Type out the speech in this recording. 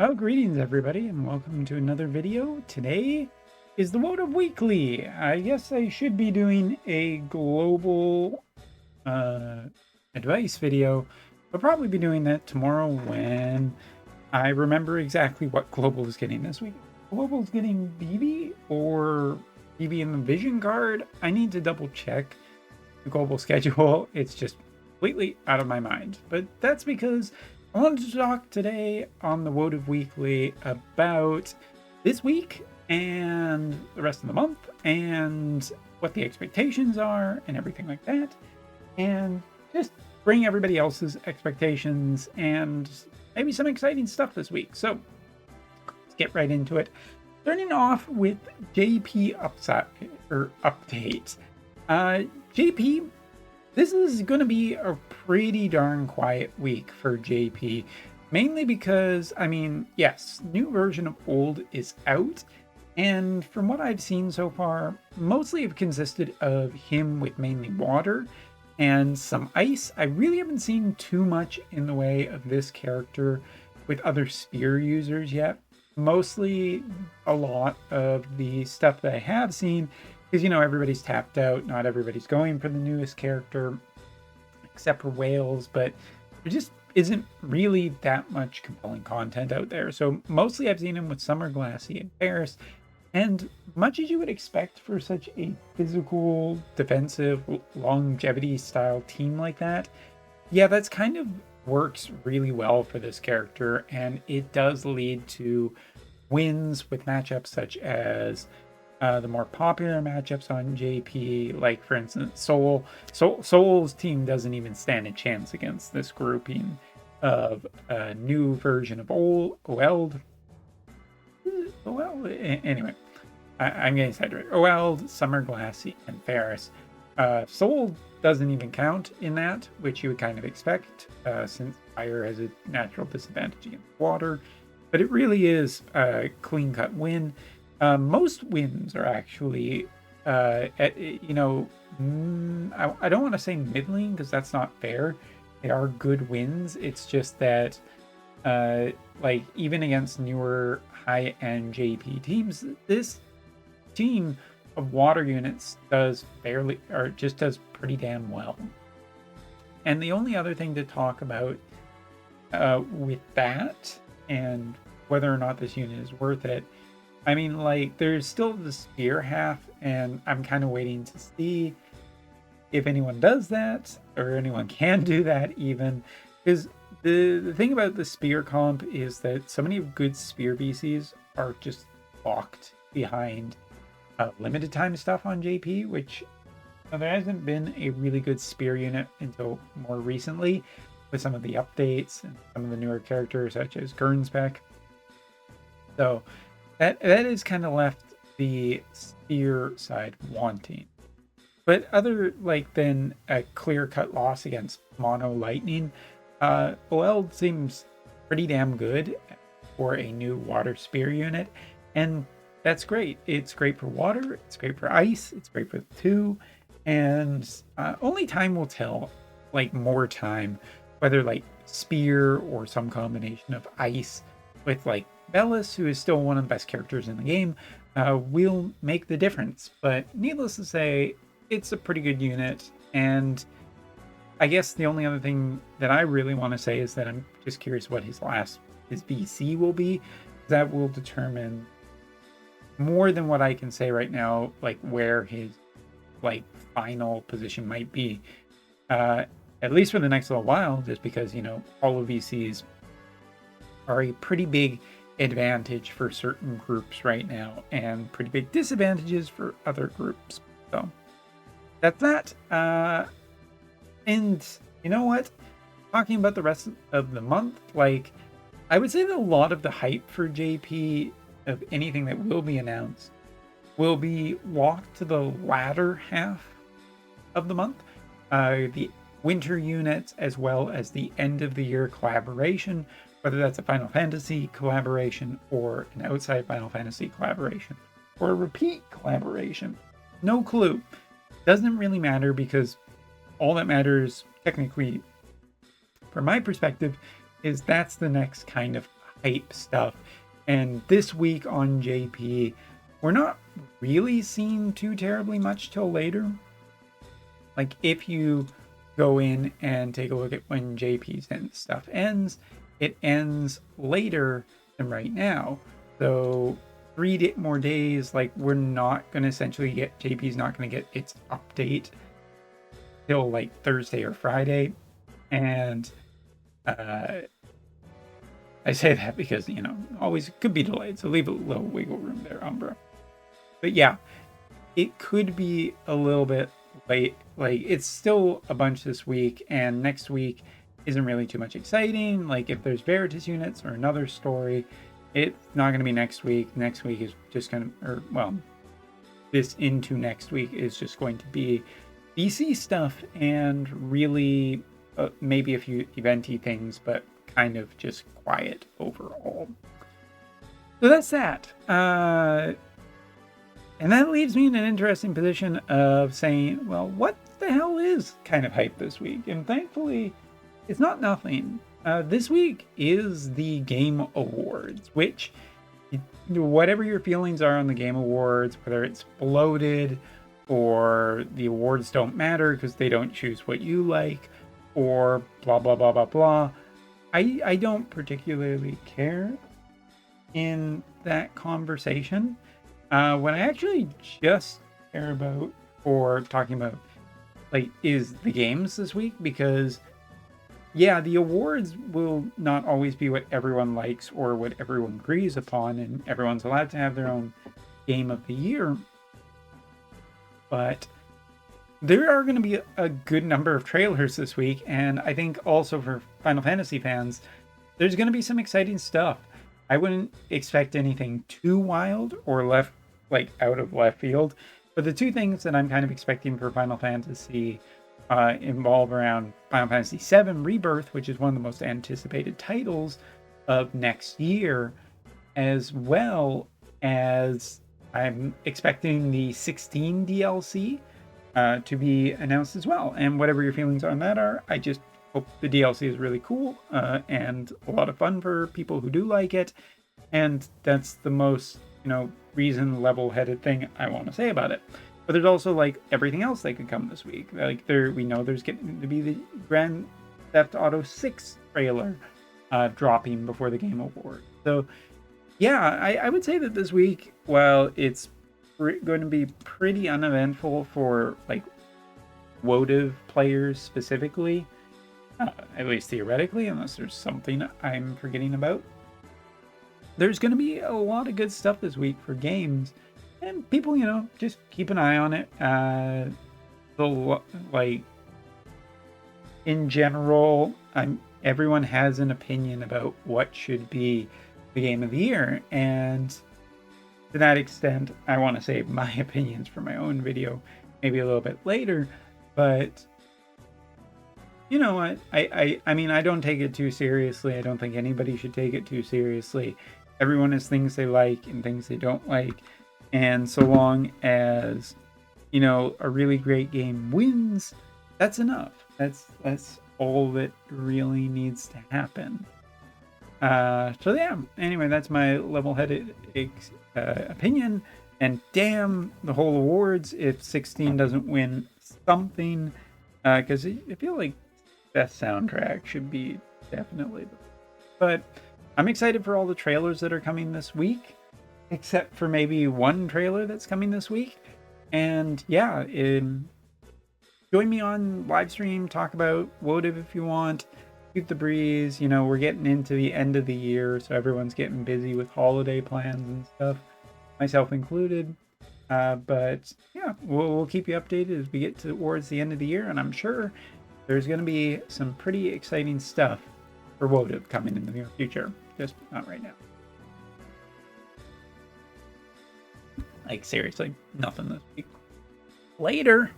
Oh, greetings everybody, and welcome to another video. Today is the Wotv Weekly. I guess I should be doing a global uh, advice video, but probably be doing that tomorrow when I remember exactly what Global is getting this week. Global's getting BB or BB in the Vision card. I need to double check the global schedule. It's just completely out of my mind. But that's because I wanted to talk today on the Wotv Weekly about this week and the rest of the month and what the expectations are and everything like that. And just bring everybody else's expectations and maybe some exciting stuff this week. So let's get right into it. Starting off with JP update. JP, this is going to be a pretty darn quiet week for JP, mainly because, I mean, yes, new version of Oelde is out, and from what I've seen so far, mostly have consisted of him with mainly water and some ice. I really haven't seen too much in the way of this character with other spear users yet. Mostly a lot of the stuff that I have seen because, you know, everybody's tapped out. Not everybody's going for the newest character, except for whales, but there just isn't really that much compelling content out there. So mostly I've seen him with Summer, Glassy, and Paris. And much as you would expect for such a physical, defensive, longevity style team like that, yeah, that's kind of works really well for this character, and it does lead to wins with matchups such as the more popular matchups on JP, like for instance, Soul's team doesn't even stand a chance against this grouping of a new version of Oelde. Anyway, I'm getting sidetracked. Oelde, Summer, Glassy, and Ferris. Soul doesn't even count in that, which you would kind of expect, since fire has a natural disadvantage against water. But it really is a clean-cut win. Most wins are actually, I don't want to say middling because that's not fair. They are good wins. It's just that, like, even against newer high-end JP teams, this team of water units does pretty damn well. And the only other thing to talk about with that and whether or not this unit is worth it, I mean, like, there's still the spear half, and I'm kind of waiting to see if anyone does that or anyone can do that even, because the thing about the spear comp is that so many good spear VCs are just locked behind limited time stuff on JP, which there hasn't been a really good spear unit until more recently with some of the updates and some of the newer characters such as Gurnspec. So that has kind of left the spear side wanting. But other than a clear-cut loss against Mono Lightning, Oelde seems pretty damn good for a new water spear unit, and that's great. It's great for water, it's great for ice, it's great for the two, and only time will tell, more time, whether spear or some combination of ice with Bellis, who is still one of the best characters in the game, will make the difference. But needless to say, it's a pretty good unit, and I guess the only other thing that I really want to say is that I'm just curious what his VC will be. That will determine more than what I can say right now, where his final position might be, at least for the next little while, just because, you know, all of VCs are a pretty big advantage for certain groups right now and pretty big disadvantages for other groups. So that's that. And you know what? Talking about the rest of the month, I would say that a lot of the hype for JP of anything that will be announced will be walked to the latter half of the month. The winter units, as well as the end of the year collaboration, whether that's a Final Fantasy collaboration or an outside Final Fantasy collaboration or a repeat collaboration. No clue. Doesn't really matter, because all that matters technically from my perspective is that's the next kind of hype stuff. And this week on JP, we're not really seeing too terribly much till later. Like, if you go in and take a look at when JP's stuff ends, it ends later than right now. So 3 more days, like, we're not going to essentially get, JP's not going to get its update till like Thursday or Friday. And I say that because, you know, always could be delayed, so leave a little wiggle room there, Umbra. But yeah, it could be a little bit late. Like, it's still a bunch this week, and next week isn't really too much exciting. Like, if there's Veritas units or another story, it's not going to be next week. Next week is just going to, or well, this into next week is just going to be BC stuff and really maybe a few eventy things, but kind of just quiet overall. So that's that. And that leaves me in an interesting position of saying, well, what the hell is kind of hype this week? And thankfully, it's not nothing. This week is the Game Awards, which, whatever your feelings are on the Game Awards, whether it's bloated or the awards don't matter because they don't choose what you like, or blah, blah, blah, blah, blah. I don't particularly care in that conversation. What I actually just care about, or talking about, like, is the games this week, because yeah, the awards will not always be what everyone likes or what everyone agrees upon, and everyone's allowed to have their own game of the year. But there are going to be a good number of trailers this week, and I think also for Final Fantasy fans, there's going to be some exciting stuff. I wouldn't expect anything too wild or out of left field, but the two things that I'm kind of expecting for Final Fantasy involve around Final Fantasy VII Rebirth, which is one of the most anticipated titles of next year, as well as I'm expecting the 16 DLC to be announced as well. And whatever your feelings on that are, I just hope the DLC is really cool and a lot of fun for people who do like it. And that's the most, reason level-headed thing I want to say about it. But there's also, like, everything else that could come this week. Like, we know there's getting to be the Grand Theft Auto 6 trailer dropping before the Game Awards. So yeah, I would say that this week, while it's going to be pretty uneventful for, like, Wotv players specifically, at least theoretically, unless there's something I'm forgetting about, there's going to be a lot of good stuff this week for games, and people, just keep an eye on it. In general, everyone has an opinion about what should be the game of the year, and to that extent, I want to save my opinions for my own video maybe a little bit later. But you know what, I mean, I don't take it too seriously. I don't think anybody should take it too seriously. Everyone has things they like and things they don't like, and so long as a really great game wins, that's enough. That's all that really needs to happen. So yeah, anyway, that's my level-headed opinion. And damn the whole awards if 16 doesn't win something, because I feel like best soundtrack should be definitely. But I'm excited for all the trailers that are coming this week, except for maybe one trailer that's coming this week. And yeah, join me on live stream, talk about Wotv if you want. Shoot the breeze. We're getting into the end of the year, so everyone's getting busy with holiday plans and stuff, myself included. But yeah, we'll keep you updated as we get towards the end of the year, and I'm sure there's going to be some pretty exciting stuff for Wotv coming in the near future. Just not right now. Like, seriously, nothing this week. Later.